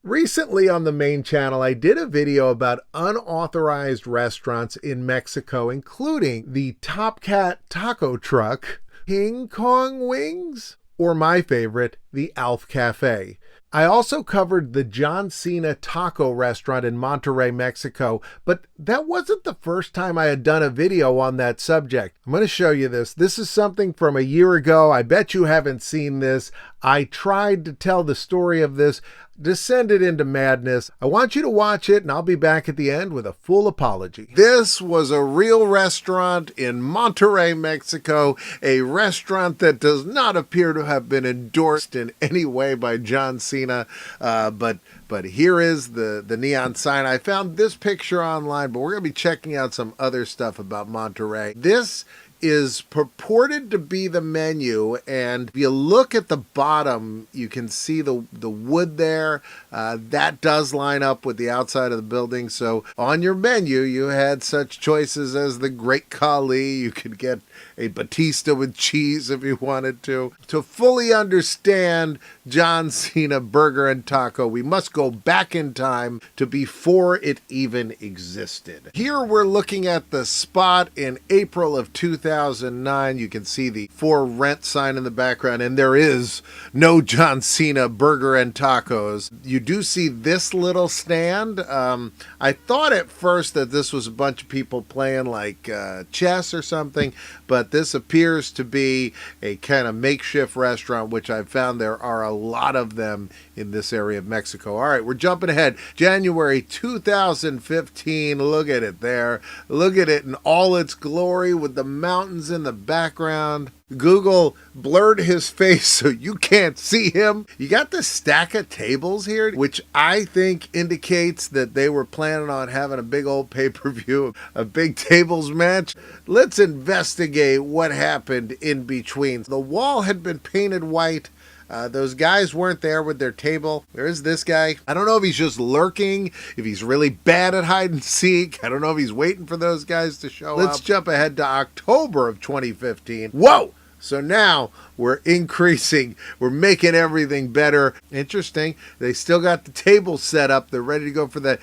Recently on the main channel, I did a video about unauthorized restaurants in Mexico, including the Top Cat taco truck, King Kong wings, or my favorite, the Alf Cafe. I also covered the John Cena taco restaurant in Monterrey, Mexico, but that wasn't the first time I had done a video on that subject. I'm going to show you this. This is something from a year ago. I bet you haven't seen this. I tried to tell the story of this, descended into madness. I want you to watch it, and I'll be back at the end with a full apology. This was a real restaurant in Monterrey, Mexico, a restaurant that does not appear to have been endorsed in any way by John Cena, but here is the neon sign. I found this picture online, but we're going to be checking out some other stuff about Monterrey. This is purported to be the menu, and if you look at the bottom, you can see the wood there. That does line up with the outside of the building. So on your menu, you had such choices as the Great Khali. You could get a Batista with cheese if you wanted to. To fully understand John Cena burger and taco, we must go back in time to before it even existed. Here we're looking at the spot in April of 2009. You can see the for rent sign in the background, and there is no John Cena burger and tacos. You do see this little stand. I thought at first that this was a bunch of people playing like chess or something, but this appears to be a kind of makeshift restaurant, which I've found there are a lot of them in this area of Mexico. All right, we're jumping ahead. January 2015. Look at it there. Look at it in all its glory with the mountains in the background. Google blurred his face so you can't see him. You got this stack of tables here, which I think indicates that they were planning on having a big old pay-per-view, a big tables match. Let's investigate what happened in between. The wall had been painted white. Those guys weren't there with their table. There's this guy. I don't know if he's just lurking, if he's really bad at hide and seek. I don't know if he's waiting for those guys to show up. Let's jump ahead to October of 2015. Whoa! So now we're increasing. We're making everything better. Interesting. They still got the table set up. They're ready to go for the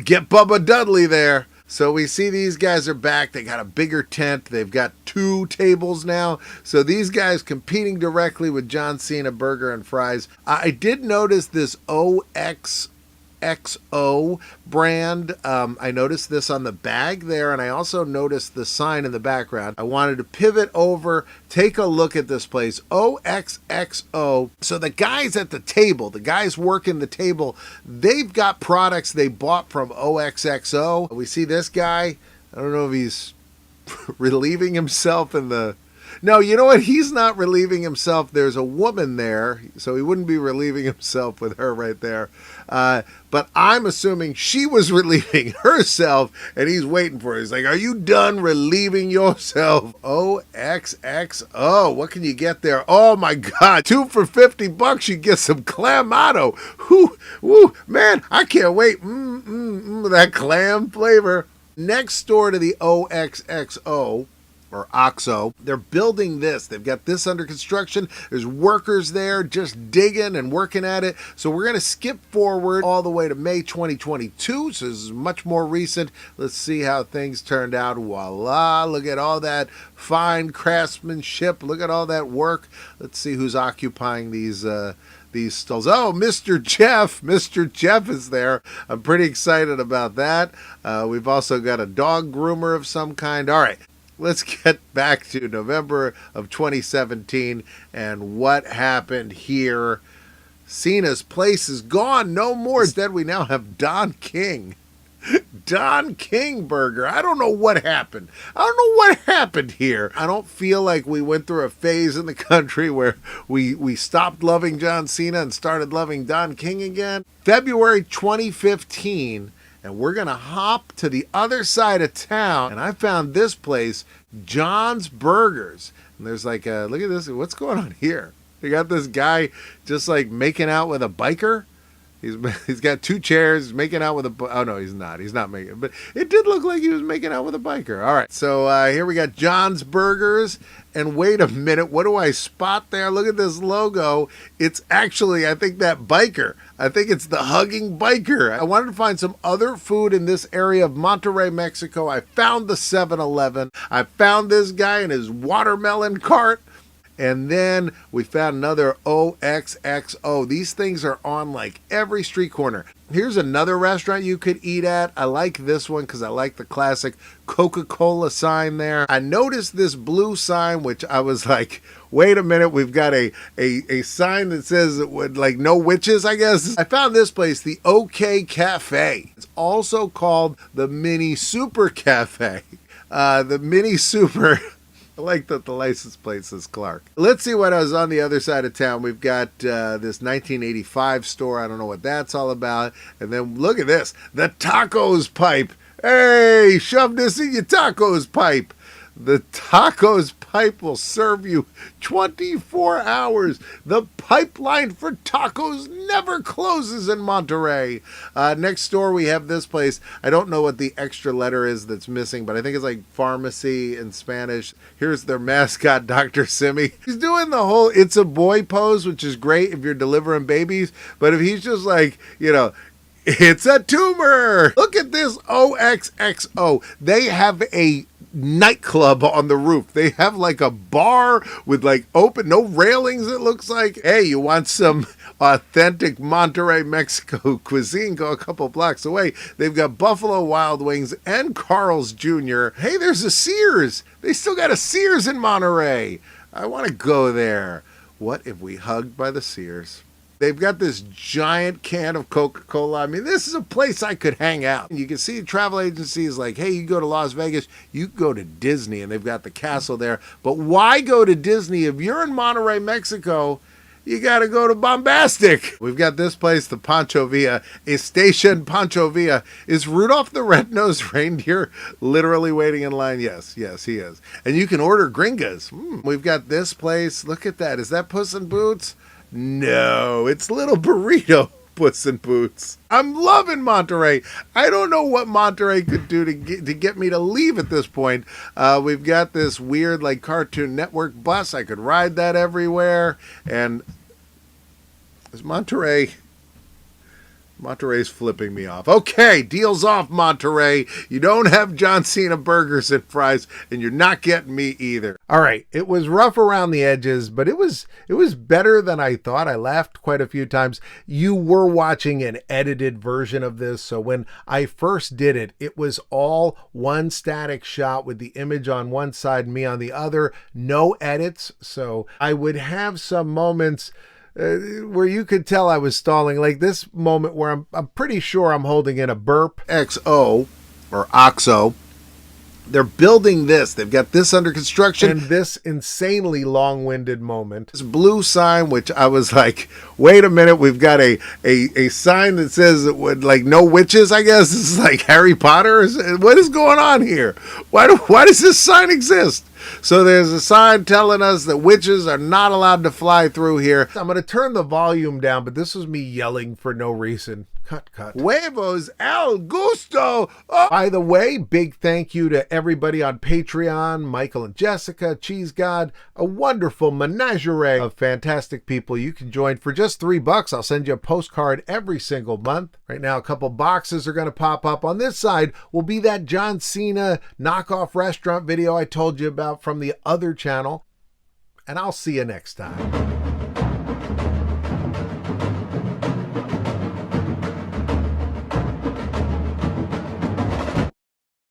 Get Bubba Dudley there. So we see these guys are back. They got a bigger tent. They've got 2 tables now. So these guys competing directly with John Cena burger and fries. I did notice this OXXO brand. I noticed this on the bag there, and I also noticed the sign in the background. I wanted to pivot over, take a look at this place, OXXO. So the guys at the table, the guys working the table, they've got products they bought from OXXO. We see this guy. I don't know if he's relieving himself in the... No, you know what? He's not relieving himself. There's a woman there, so he wouldn't be relieving himself with her right there. But I'm assuming she was relieving herself, and he's waiting for her. He's like, are you done relieving yourself? OXXO. What can you get there? Oh, my God. 2 for $50. You get some Clamato. Whoo, man, I can't wait. That clam flavor. Next door to the OXXO, or OXXO, they're building this. They've got this under construction. There's workers there just digging and working at it. So we're going to skip forward all the way to May 2022. So this is much more recent. Let's see how things turned out. Voila. Look at all that fine craftsmanship. Look at all that work. Let's see who's occupying these stalls. Oh, Mr. Jeff. Mr. Jeff is there. I'm pretty excited about that. We've also got a dog groomer of some kind. All right. Let's get back to November of 2017 and what happened here. Cena's place is gone. No more. Instead, we now have Don King. Don King burger. I don't know what happened. I don't know what happened here. I don't feel like we went through a phase in the country where we stopped loving John Cena and started loving Don King again. February 2015. And we're going to hop to the other side of town. And I found this place, John's Burgers. And there's like a, look at this. What's going on here? They got this guy just like making out with a biker. He's got 2 chairs, he's making out with a, oh no, he's not making, but it did look like he was making out with a biker. All right, so here we got John's Burgers, and wait a minute, what do I spot there? Look at this logo. It's actually, I think, that biker. I think it's the hugging biker. I wanted to find some other food in this area of Monterrey, Mexico. I found the 7-Eleven. I found this guy in his watermelon cart. And then we found another OXXO. These things are on like every street corner. Here's another restaurant you could eat at. I like this one because I like the classic Coca-Cola sign there. I noticed this blue sign, which I was like, wait a minute, we've got a sign that says like no witches, I guess. I found this place, the OK Cafe. It's also called the Mini Super Cafe. The Mini Super... I like that the license plate says Clark. Let's see what I was on the other side of town. We've got this 1985 store. I don't know what that's all about. And then look at this, the tacos pipe. Hey, shove this in your tacos pipe. The tacos pipe will serve you 24 hours. The pipeline for tacos never closes in Monterrey. Next door we have this place. I don't know what the extra letter is that's missing, but I think it's like pharmacy in Spanish. Here's their mascot, Dr. Simi. He's doing the whole it's a boy pose, which is great if you're delivering babies. But if he's just like, you know, it's a tumor. Look at this OXXO. They have a nightclub on the roof. They have like a bar with like open, no railings, it looks like. Hey, you want some authentic Monterrey, Mexico cuisine? Go a couple blocks away. They've got Buffalo Wild Wings and Carl's Jr. Hey, there's a Sears. They still got a Sears in Monterrey. I want to go there. What if we hugged by the Sears? They've got this giant can of Coca-Cola. I mean, this is a place I could hang out. You can see travel agencies like, hey, you go to Las Vegas, you go to Disney, and they've got the castle there. But why go to Disney? If you're in Monterrey, Mexico, you got to go to Bombastic. We've got this place, the Pancho Villa, Station Pancho Villa. Is Rudolph the Red-Nosed Reindeer literally waiting in line? Yes, he is. And you can order gringas. We've got this place. Look at that. Is that Puss in Boots? No, it's Little Burrito Puss in Boots. I'm loving Monterrey. I don't know what Monterrey could do to get me to leave at this point. We've got this weird like Cartoon Network bus. I could ride that everywhere. And is Monterrey's flipping me off. Okay, deal's off, Monterrey. You don't have John Cena burgers and fries, and you're not getting me either. All right, it was rough around the edges, but it was better than I thought. I laughed quite a few times. You were watching an edited version of this, so when I first did it, it was all one static shot with the image on one side, me on the other, no edits. So I would have some moments where you could tell I was stalling, like this moment where I'm pretty sure I'm holding in a burp. XO or OXXO. They're building this. They've got this under construction. And this insanely long-winded moment. This blue sign, which I was like, wait a minute, we've got a sign that says like no witches, I guess. This is like Harry Potter. What is going on here? Why does this sign exist? So there's a sign telling us that witches are not allowed to fly through here. I'm going to turn the volume down, but this was me yelling for no reason. Cut. Huevos al gusto. Oh. By the way, big thank you to everybody on Patreon, Michael and Jessica, Cheese God, a wonderful menagerie of fantastic people. You can join for just $3. I'll send you a postcard every single month. Right now, a couple boxes are going to pop up. On this side will be that John Cena knockoff restaurant video I told you about from the other channel. And I'll see you next time.